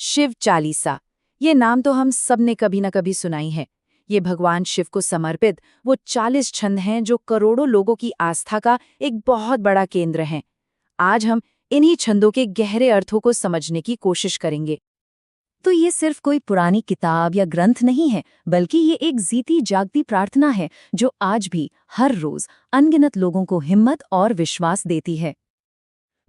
शिव चालीसा, ये नाम तो हम सब ने कभी न कभी सुनाई है। ये भगवान शिव को समर्पित वो 40 छंद हैं जो करोड़ों लोगों की आस्था का एक बहुत बड़ा केंद्र हैं। आज हम इन्हीं छंदों के गहरे अर्थों को समझने की कोशिश करेंगे। तो ये सिर्फ कोई पुरानी किताब या ग्रंथ नहीं है, बल्कि ये एक जीती जागती प्रार्थना है जो आज भी हर रोज अनगिनत लोगों को हिम्मत और विश्वास देती है।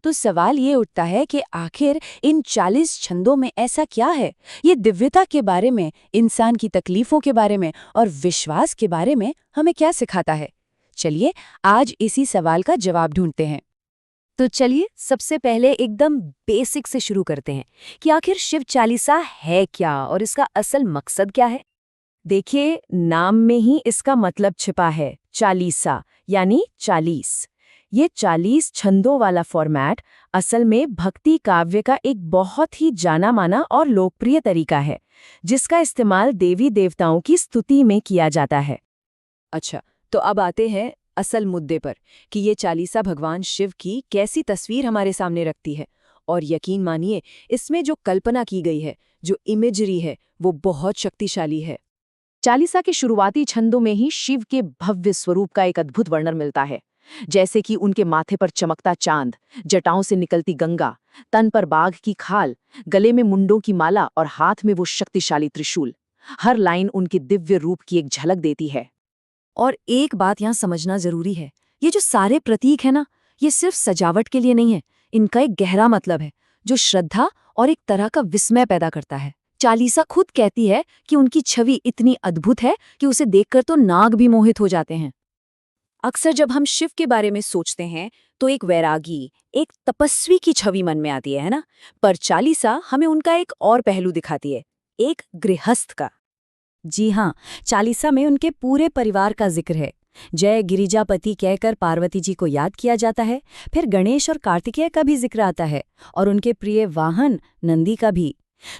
तो सवाल ये उठता है कि आखिर इन 40 छंदों में ऐसा क्या है? ये दिव्यता के बारे में, इंसान की तकलीफों के बारे में और विश्वास के बारे में हमें क्या सिखाता है? चलिए आज इसी सवाल का जवाब ढूंढते हैं। तो चलिए सबसे पहले एकदम बेसिक से शुरू करते हैं कि आखिर शिव चालीसा है क्या और इसका असल मकसद क्या है। देखिए, नाम में ही इसका मतलब छिपा है, चालीसा यानी 40। ये 40 छंदों वाला फॉर्मेट असल में भक्ति काव्य का एक बहुत ही जाना माना और लोकप्रिय तरीका है, जिसका इस्तेमाल देवी देवताओं की स्तुति में किया जाता है। अच्छा, तो अब आते हैं असल मुद्दे पर कि ये चालीसा भगवान शिव की कैसी तस्वीर हमारे सामने रखती है। और यकीन मानिए, इसमें जो कल्पना की गई है, जो इमेजरी है, वो बहुत शक्तिशाली है। चालीसा के शुरुआती छंदों में ही शिव के भव्य स्वरूप का एक अद्भुत वर्णन मिलता है, जैसे कि उनके माथे पर चमकता चांद, जटाओं से निकलती गंगा, तन पर बाघ की खाल, गले में मुंडों की माला और हाथ में वो शक्तिशाली त्रिशूल। हर लाइन उनके दिव्य रूप की एक झलक देती है। और एक बात यहाँ समझना जरूरी है, ये जो सारे प्रतीक है ना, ये सिर्फ सजावट के लिए नहीं है, इनका एक गहरा मतलब है जो श्रद्धा और एक तरह का विस्मय पैदा करता है। चालीसा खुद कहती है कि उनकी छवि इतनी अद्भुत है कि उसे देखकर तो नाग भी मोहित हो जाते हैं। अक्सर जब हम शिव के बारे में सोचते हैं तो एक वैरागी, एक तपस्वी की छवि मन में आती है ना? पर चालीसा हमें उनका एक और पहलू दिखाती है, एक गृहस्थ का। जी हाँ, चालीसा में उनके पूरे परिवार का जिक्र है। जय गिरिजापति कहकर पार्वती जी को याद किया जाता है, फिर गणेश और कार्तिकेय का भी जिक्र आता है और उनके प्रिय वाहन नंदी का भी।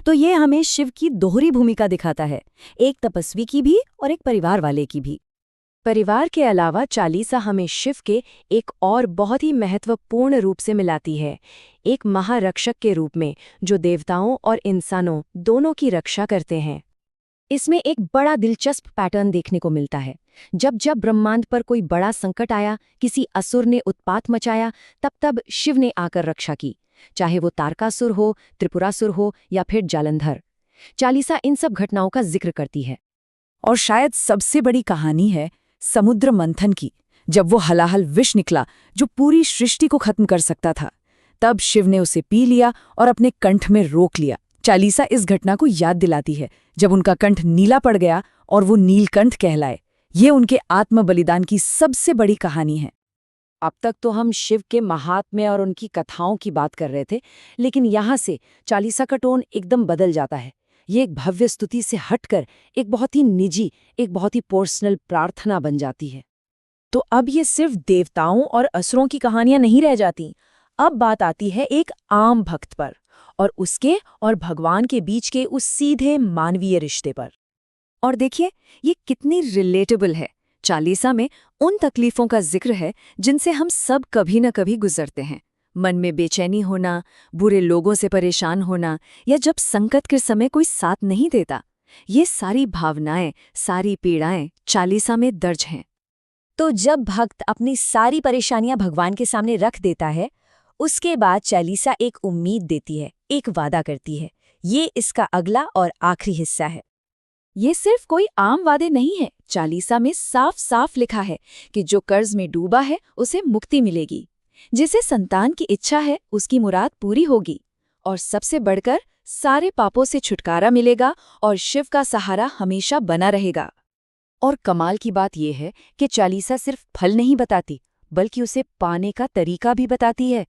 तो ये हमें शिव की दोहरी भूमिका दिखाता है, एक तपस्वी की भी और एक परिवार वाले की भी। परिवार के अलावा चालीसा हमें शिव के एक और बहुत ही महत्वपूर्ण रूप से मिलाती है, एक महारक्षक के रूप में जो देवताओं और इंसानों दोनों की रक्षा करते हैं। इसमें एक बड़ा दिलचस्प पैटर्न देखने को मिलता है। जब जब ब्रह्मांड पर कोई बड़ा संकट आया, किसी असुर ने उत्पात मचाया, तब तब शिव ने आकर रक्षा की, चाहे वो तारकासुर हो, त्रिपुरासुर हो या फिर जालंधर। चालीसा इन सब घटनाओं का जिक्र करती है। और शायद सबसे बड़ी कहानी है समुद्र मंथन की, जब वो हलाहल विष निकला जो पूरी सृष्टि को खत्म कर सकता था। तब शिव ने उसे पी लिया और अपने कंठ में रोक लिया। चालीसा इस घटना को याद दिलाती है, जब उनका कंठ नीला पड़ गया और वो नीलकंठ कहलाए। ये उनके आत्म बलिदान की सबसे बड़ी कहानी है। अब तक तो हम शिव के महात्म्य और उनकी कथाओं की बात कर रहे थे, लेकिन यहाँ से चालीसा का टोन एकदम बदल जाता है। ये एक भव्य स्तुति से हटकर एक बहुत ही निजी, एक बहुत ही पर्सनल प्रार्थना बन जाती है। तो अब ये सिर्फ देवताओं और असुरों की कहानियां नहीं रह जाती। अब बात आती है एक आम भक्त पर और उसके और भगवान के बीच के उस सीधे मानवीय रिश्ते पर। और देखिए, ये कितनी रिलेटेबल है। चालीसा में उन तकलीफों का जिक्र है जिनसे हम सब कभी न कभी गुजरते हैं। मन में बेचैनी होना, बुरे लोगों से परेशान होना, या जब संकट के समय कोई साथ नहीं देता। ये सारी भावनाएं, सारी पीड़ाएं चालीसा में दर्ज हैं। तो जब भक्त अपनी सारी परेशानियां भगवान के सामने रख देता है, उसके बाद चालीसा एक उम्मीद देती है, एक वादा करती है। ये इसका अगला और आखिरी हिस्सा है। ये सिर्फ कोई आम वादे नहीं है। चालीसा में साफ साफ लिखा है कि जो कर्ज में डूबा है उसे मुक्ति मिलेगी, जिसे संतान की इच्छा है उसकी मुराद पूरी होगी, और सबसे बढ़कर सारे पापों से छुटकारा मिलेगा और शिव का सहारा हमेशा बना रहेगा। और कमाल की बात यह है कि चालीसा सिर्फ फल नहीं बताती, बल्कि उसे पाने का तरीका भी बताती है।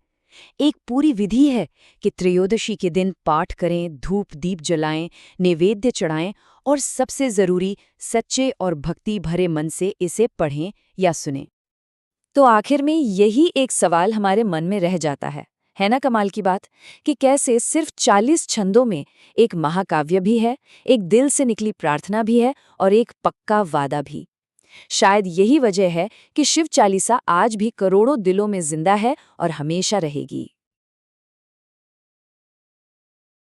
एक पूरी विधि है कि त्रयोदशी के दिन पाठ करें, धूप दीप जलाएं, नैवेद्य चढ़ाएं और सबसे जरूरी सच्चे और भक्ति भरे मन से इसे पढ़ें या सुनें। तो आखिर में यही एक सवाल हमारे मन में रह जाता है ना कमाल की बात, कि कैसे सिर्फ 40 छंदों में एक महाकाव्य भी है, एक दिल से निकली प्रार्थना भी है और एक पक्का वादा भी। शायद यही वजह है कि शिव चालीसा आज भी करोड़ों दिलों में जिंदा है और हमेशा रहेगी।